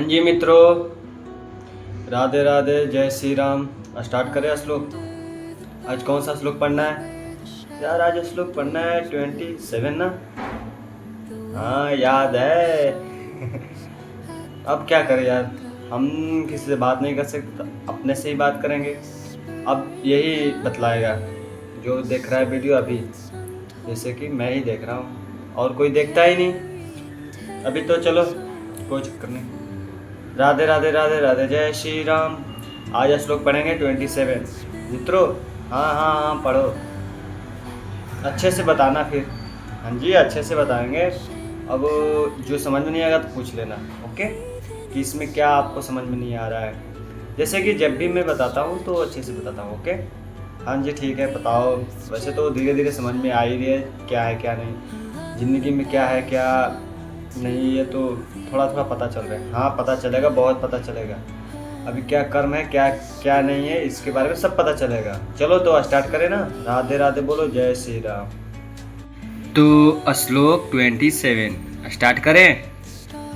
जी मित्रों, राधे राधे, जय श्री राम। स्टार्ट करें श्लोक। आज कौन सा श्लोक पढ़ना है यार? आज श्लोक पढ़ना है 27 ना। हाँ याद है। अब क्या करें यार, हम किसी से बात नहीं कर सकते तो अपने से ही बात करेंगे। अब यही बतलाएगा जो देख रहा है वीडियो अभी, जैसे कि मैं ही देख रहा हूँ और कोई देखता ही नहीं अभी। तो चलो कोई चक्कर नहीं। राधे राधे राधे राधे, जय श्री राम। आज श्लोक पढ़ेंगे 27 मित्रों। हाँ हाँ हाँ पढ़ो, अच्छे से बताना फिर। हाँ जी, अच्छे से बताएंगे। अब जो समझ में नहीं आएगा तो पूछ लेना, ओके, कि इसमें क्या आपको समझ में नहीं आ रहा है। जैसे कि जब भी मैं बताता हूँ तो अच्छे से बताता हूँ, ओके। हाँ जी ठीक है, बताओ। वैसे तो धीरे धीरे समझ में आ ही रही है क्या है क्या नहीं, ज़िंदगी में क्या है क्या नहीं, ये तो थोड़ा थोड़ा पता चल रहा है। हाँ पता चलेगा, बहुत पता चलेगा। अभी क्या कर्म है क्या क्या नहीं है इसके बारे में सब पता चलेगा। चलो तो स्टार्ट करें ना। राधे राधे बोलो, जय श्री राम। तो श्लोक 27 स्टार्ट करें।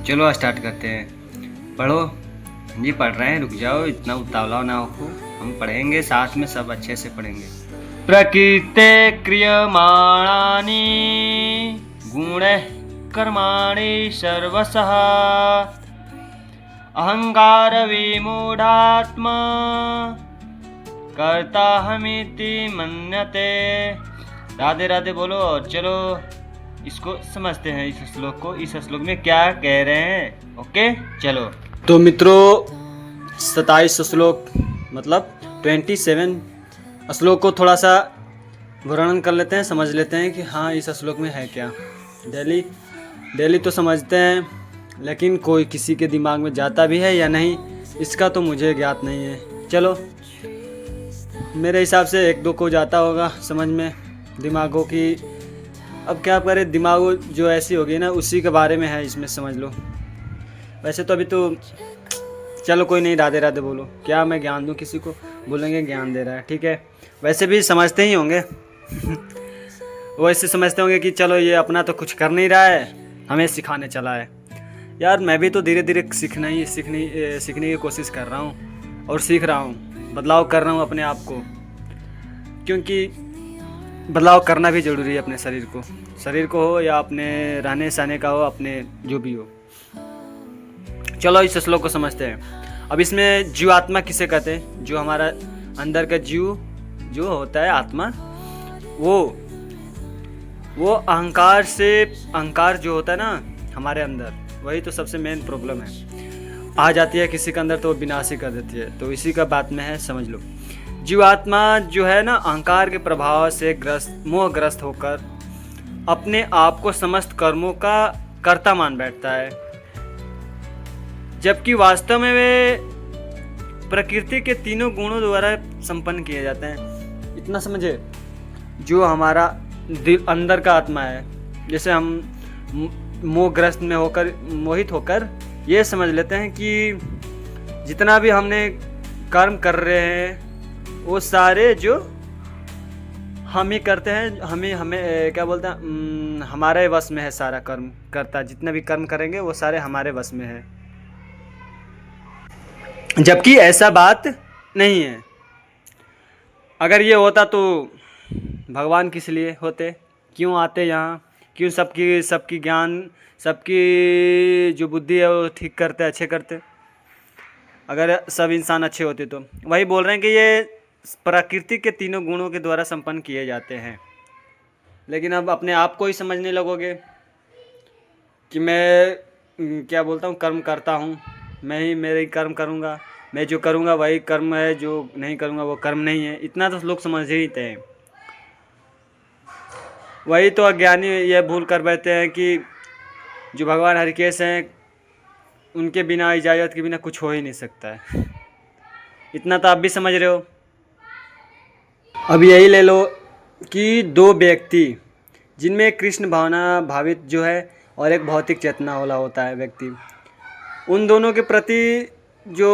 चलो स्टार्ट करते हैं। पढ़ो जी, पढ़ रहे हैं, रुक जाओ, इतना उतावला ना हो। हम पढ़ेंगे साथ में, सब अच्छे से पढ़ेंगे। प्रकृते क्रियमाणानि गुणैः कर्माणि सर्वशः अहंकार विमूढ़ात्मा कर्ताहमिति मन्यते। राधे राधे बोलो। और चलो इसको समझते हैं, इस श्लोक को। इस श्लोक में क्या कह रहे हैं, ओके चलो। तो मित्रों 27 श्लोक मतलब 27 श्लोक को थोड़ा सा वर्णन कर लेते हैं, समझ लेते हैं कि हाँ इस श्लोक में है क्या। डेली तो समझते हैं, लेकिन कोई किसी के दिमाग में जाता भी है या नहीं इसका तो मुझे ज्ञात नहीं है। चलो मेरे हिसाब से एक दो को जाता होगा समझ में, दिमागों की। अब क्या करें, दिमाग जो ऐसी होगी ना उसी के बारे में है, इसमें समझ लो। वैसे तो अभी तो चलो कोई नहीं, राधे राधे बोलो। क्या मैं ज्ञान दूँ किसी को? बोलेंगे ज्ञान दे रहा है, ठीक है। वैसे भी समझते ही होंगे वो ऐसे समझते होंगे कि चलो ये अपना तो कुछ कर नहीं रहा है, हमें सिखाने चला है। यार मैं भी तो धीरे धीरे सीखने की कोशिश कर रहा हूँ और सीख रहा हूँ, बदलाव कर रहा हूँ अपने आप को, क्योंकि बदलाव करना भी ज़रूरी है अपने शरीर को हो या अपने रहने सहने का हो, अपने जो भी हो। चलो इस श्लोक को समझते हैं। अब इसमें जीवात्मा किसे कहते हैं? जो हमारा अंदर का जीव जो होता है, आत्मा, वो अहंकार जो होता है ना हमारे अंदर, वही तो सबसे मेन प्रॉब्लम है। आ जाती है किसी के अंदर तो विनाश ही कर देती है। तो इसी का बात में है, समझ लो। जीवात्मा जो है ना, अहंकार के प्रभाव से मोहग्रस्त होकर अपने आप को समस्त कर्मों का कर्ता मान बैठता है, जबकि वास्तव में वे प्रकृति के तीनों गुणों द्वारा संपन्न किए जाते हैं। इतना समझे, जो हमारा अंदर का आत्मा है, जैसे हम मोहग्रस्त में होकर, मोहित होकर ये समझ लेते हैं कि जितना भी हमने कर्म कर रहे हैं वो सारे जो हम ही करते हैं, हमें क्या बोलते हैं, हमारे वश में है सारा कर्म करता। जितना भी कर्म करेंगे वो सारे हमारे वश में है, जबकि ऐसा बात नहीं है। अगर ये होता तो भगवान किस लिए होते, क्यों आते यहाँ, क्यों सबकी ज्ञान, सबकी जो बुद्धि है वो ठीक करते, अच्छे करते। अगर सब इंसान अच्छे होते तो। वही बोल रहे हैं कि ये प्रकृति के तीनों गुणों के द्वारा संपन्न किए जाते हैं। लेकिन अब अपने आप को ही समझने लगोगे कि मैं क्या बोलता हूँ, कर्म करता हूँ, मैं ही मेरे कर्म करूँगा, मैं जो करूँगा वही कर्म है, जो नहीं करूँगा वो कर्म नहीं है। इतना तो लोग समझ ही हैं। वही तो अज्ञानी ये भूल कर बैठते हैं कि जो भगवान हरिकेश हैं उनके बिना, इजाज़त के बिना कुछ हो ही नहीं सकता है। इतना तो आप भी समझ रहे हो। अब यही ले लो कि दो व्यक्ति जिनमें कृष्ण भावना भावित जो है और एक भौतिक चेतना वाला होता है व्यक्ति, उन दोनों के प्रति जो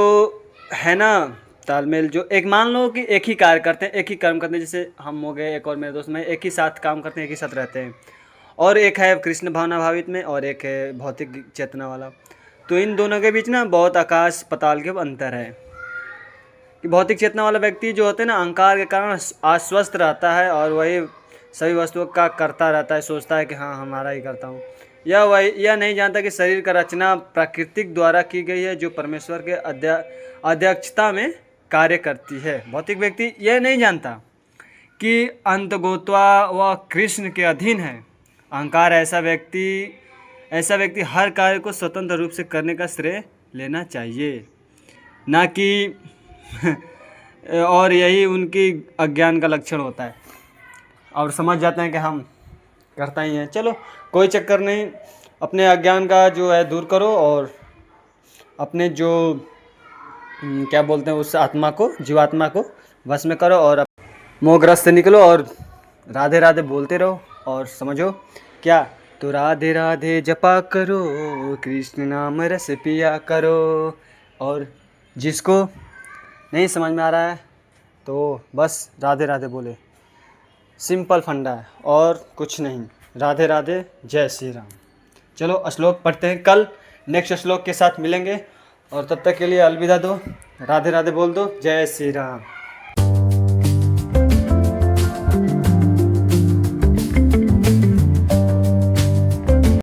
है ना तालमेल, जो एक मान लो कि एक ही कार्य करते हैं, एक ही कर्म करते हैं। जैसे हम हो गए, एक और मेरे दोस्त में, एक ही साथ काम करते हैं, एक ही साथ रहते हैं। और एक है कृष्ण भावना भावित में और एक है भौतिक चेतना वाला। तो इन दोनों के बीच ना बहुत आकाश पताल के अंतर है कि भौतिक चेतना वाला व्यक्ति जो होते हैं ना, अहंकार के कारण अस्वस्थ रहता है और वही सभी वस्तुओं का करता रहता है, सोचता है कि हाँ हमारा ही करता हूँ। यह नहीं जानता कि शरीर का रचना प्राकृतिक द्वारा की गई है, जो परमेश्वर के अध्यक्षता में कार्य करती है। भौतिक व्यक्ति यह नहीं जानता कि अंतगोत्वा व कृष्ण के अधीन है। अहंकार ऐसा व्यक्ति हर कार्य को स्वतंत्र रूप से करने का श्रेय लेना चाहिए, ना कि और यही उनकी अज्ञान का लक्षण होता है। और समझ जाते हैं कि हम करता ही हैं, चलो कोई चक्कर नहीं, अपने अज्ञान का जो है दूर करो और अपने जो क्या बोलते हैं उस आत्मा को, जीवात्मा को वश में करो और मोहग्रस्त से निकलो और राधे राधे बोलते रहो। और समझो क्या, तो राधे राधे जपा करो, कृष्ण नाम रस पिया करो। और जिसको नहीं समझ में आ रहा है तो बस राधे राधे बोले, सिंपल फंडा है और कुछ नहीं। राधे राधे, जय श्री राम। चलो श्लोक पढ़ते हैं, कल नेक्स्ट श्लोक के साथ मिलेंगे और तब तक के लिए अलविदा दो, राधे राधे बोल दो, जय श्री राम।